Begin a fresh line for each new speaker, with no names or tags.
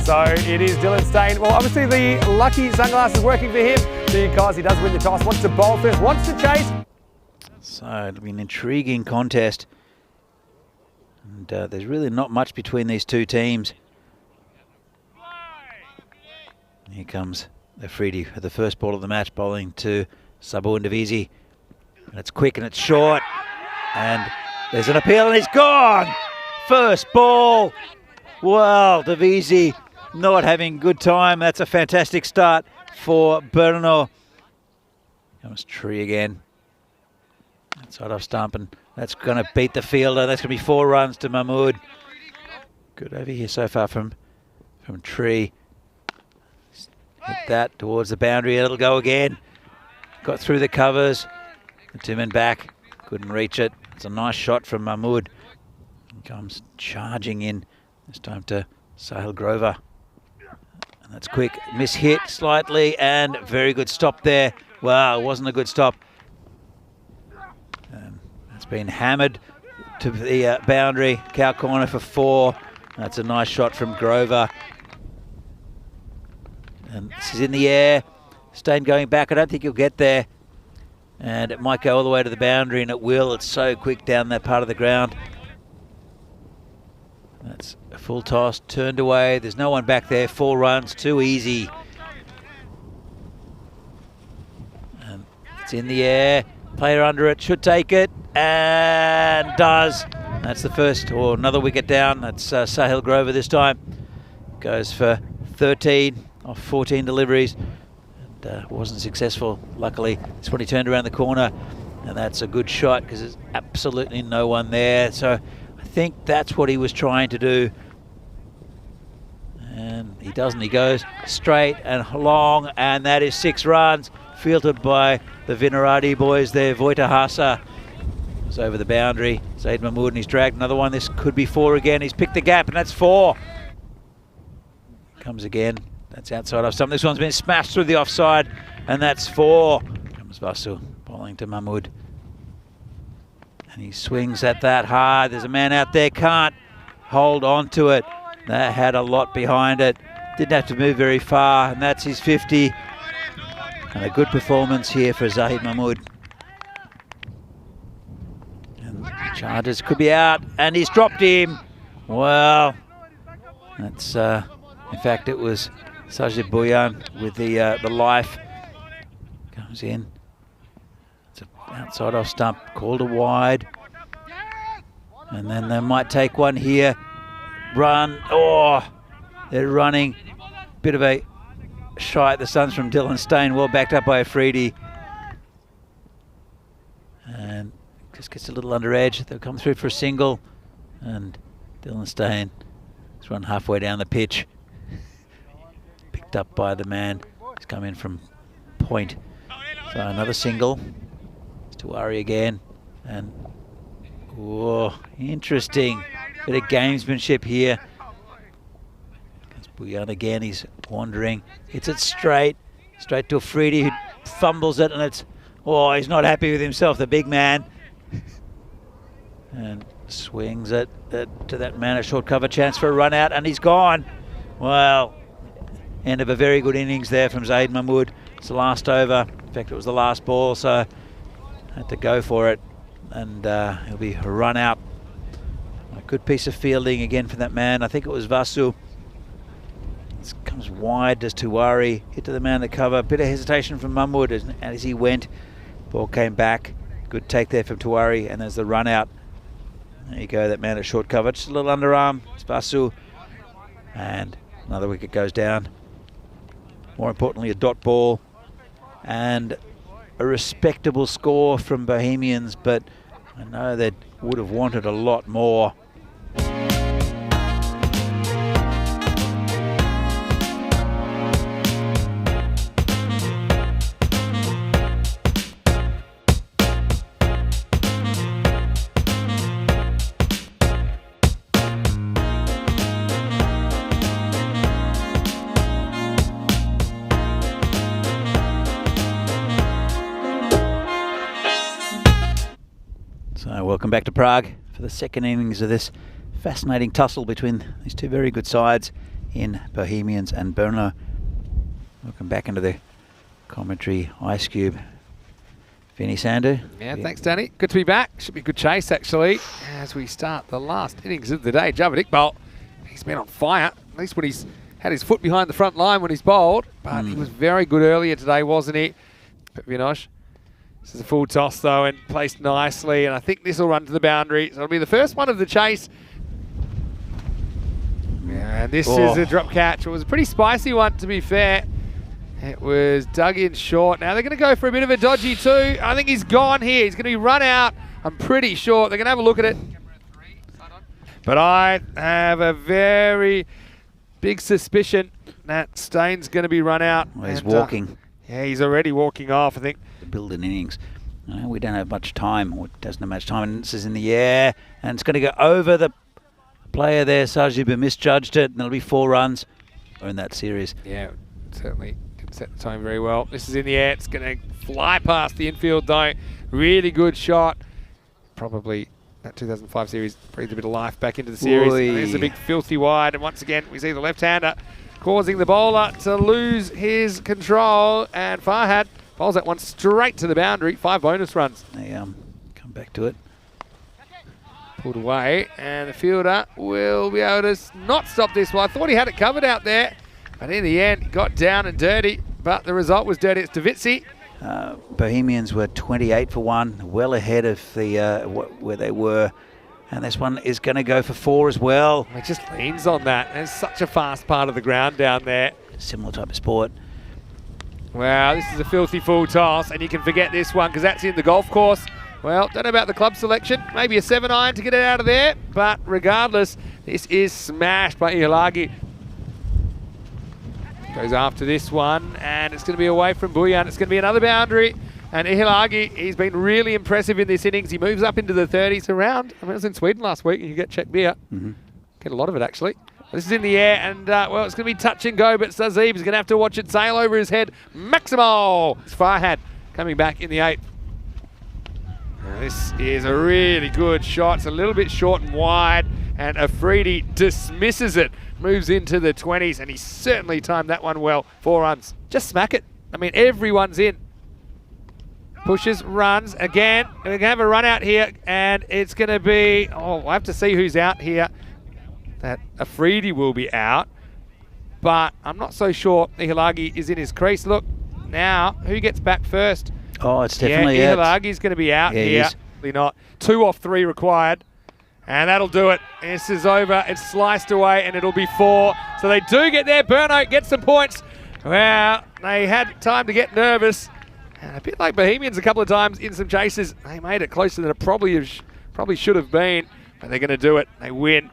So it is Dylan Stain. Well, obviously the lucky sunglasses working for him because he does win the toss, wants to bowl first, wants to chase.
So it'll be an intriguing contest. And there's really not much between these two teams. Here comes Afridi for the first ball of the match, bowling to Sabu Ndavisi. And it's quick and it's short. And there's an appeal and he's gone! First ball. Well, Ndavisi not having a good time. That's a fantastic start for Brno. Comes Tree again. Outside off stump, and that's going to beat the fielder. That's going to be 4 runs to Mahmood. Good over here so far from Tree. Hit that towards the boundary. It'll go again. Got through the covers. The 2 men back. Couldn't reach it. It's a nice shot from Mahmood. Comes charging in. This time to Sahil Grover. And that's quick. Miss-hit slightly and very good stop there. Wow, it wasn't a good stop. It's been hammered to the boundary. Cow corner for 4. That's a nice shot from Grover. And this is in the air. Stain going back. I don't think he'll get there. And it might go all the way to the boundary, and it will. It's so quick down that part of the ground. That's a full toss, turned away. There's no one back there. 4 runs, too easy. And it's in the air. Player under it, should take it, and does. That's the first, or another wicket down. That's Sahil Grover this time. Goes for 13 off 14 deliveries. And wasn't successful, luckily. It's when he turned around the corner, and that's a good shot because there's absolutely no one there. So I think that's what he was trying to do. And he doesn't. He goes straight and long, and that is 6 runs. Fielded by the Vinaradi boys there. Voitahasa was over the boundary. Zaid Mahmood, and he's dragged another one. This could be 4 again. He's picked the gap, and that's 4. Comes again. That's outside off stump. This one's been smashed through the offside, and that's 4. Comes Vasu bowling to Mahmood. And he swings at that hard. There's a man out there, can't hold on to it. That had a lot behind it. Didn't have to move very far, and that's his 50. And a good performance here for Zahid Mahmood. And Chargers could be out, and he's dropped him. Well, that's in fact it was Sajid Bhuyan with the life. Comes in. It's an outside off stump, called a wide. And then they might take one here. Run. Oh, they're running. Bit of a shy at the suns from Dylan Stain, well backed up by Afridi. And just gets a little under edge. They'll come through for a single. And Dylan Stain has run halfway down the pitch. Picked up by the man who's come in from point. So another single. It's Tiwari again. And, whoa, interesting. Bit of gamesmanship here. Bhuyan again, he's wandering. Hits it straight to Afridi, who fumbles it, and it's, oh, he's not happy with himself, the big man. And swings it to that man, a short cover chance for a run out, and he's gone. Well, end of a very good innings there from Zaid Mahmood. It's the last over. In fact, it was the last ball, so had to go for it. And he'll be run out. A good piece of fielding again from that man. I think it was Vasu. Comes wide, does Tiwari, hit to the man in the cover, bit of hesitation from Mahmood as he went. Ball came back, good take there from Tiwari, and there's the run out. There you go, that man at short cover, just a little underarm, it's Vasu, and another wicket goes down. More importantly, a dot ball, and a respectable score from Bohemians, but I know they would have wanted a lot more. Welcome back to Prague for the second innings of this fascinating tussle between these two very good sides in Bohemians and Berno. Welcome back into the commentary Ice Cube. Vinny Sandu.
Yeah, thanks, Danny. Good to be back. Should be a good chase, actually, as we start the last innings of the day. Javed Iqbal, he's been on fire, at least when he's had his foot behind the front line when he's bowled. But he was very good earlier today, wasn't he? But Vinosh, this is a full toss, though, and placed nicely. And I think this will run to the boundary. So it'll be the first one of the chase. Yeah, and this is a drop catch. It was a pretty spicy one, to be fair. It was dug in short. Now they're going to go for a bit of a dodgy too. I think he's gone here. He's going to be run out. I'm pretty sure. They're going to have a look at it. But I have a very big suspicion that Staines going to be run out.
Well, he's walking.
Yeah, he's already walking off, I think.
To build an innings. We don't have much time, or doesn't have much time. And this is in the air. And it's going to go over the player there. Sajib misjudged it. And there'll be 4 runs in that series.
Yeah, certainly. Set the time very well. This is in the air. It's going to fly past the infield though. Really good shot. Probably that 2005 series breathed a bit of life back into the series. There's a big filthy wide, and once again we see the left-hander causing the bowler to lose his control, and Farhad bowls that one straight to the boundary. 5 bonus runs.
They come back to it.
Pulled away, and the fielder will be able to not stop this one. I thought he had it covered out there. But in the end, got down and dirty, but the result was dirty. It's Davitsi.
Bohemians were 28 for 1, well ahead of the where they were. And this one is going to go for 4 as well.
It just leans on that. There's such a fast part of the ground down there.
Similar type of sport.
Wow, this is a filthy full toss, and you can forget this one because that's in the golf course. Well, don't know about the club selection. Maybe a 7-iron to get it out of there. But regardless, this is smashed by Ihalagi. Goes after this one, and it's going to be away from Buyan. It's going to be another boundary. And Ihalagi, he's been really impressive in this innings. He moves up into the 30s around. I was in Sweden last week, and you get Czech beer. Get a lot of it, actually. This is in the air, and, well, it's going to be touch and go, but Sazib is going to have to watch it sail over his head. Maximo! It's Farhad coming back in the 8th. Now, this is a really good shot. It's a little bit short and wide, and Afridi dismisses it. Moves into the 20s, and he certainly timed that one well. 4 runs. Just smack it. I mean, everyone's in. Pushes, runs. Again, we're going to have a run out here, and it's going to be... Oh, we'll have to see who's out here. That Afridi will be out, but I'm not so sure Ihalagi is in his crease. Look, now, who gets back first?
Oh, it's definitely
Ihalagi's going to be out here. Probably not. 2 off 3 required. And that'll do it. This is over. It's sliced away, and it'll be 4. So they do get there. Berno gets some points. Well, they had time to get nervous. And a bit like Bohemians a couple of times in some chases, they made it closer than it probably should have been. But they're going to do it. They win.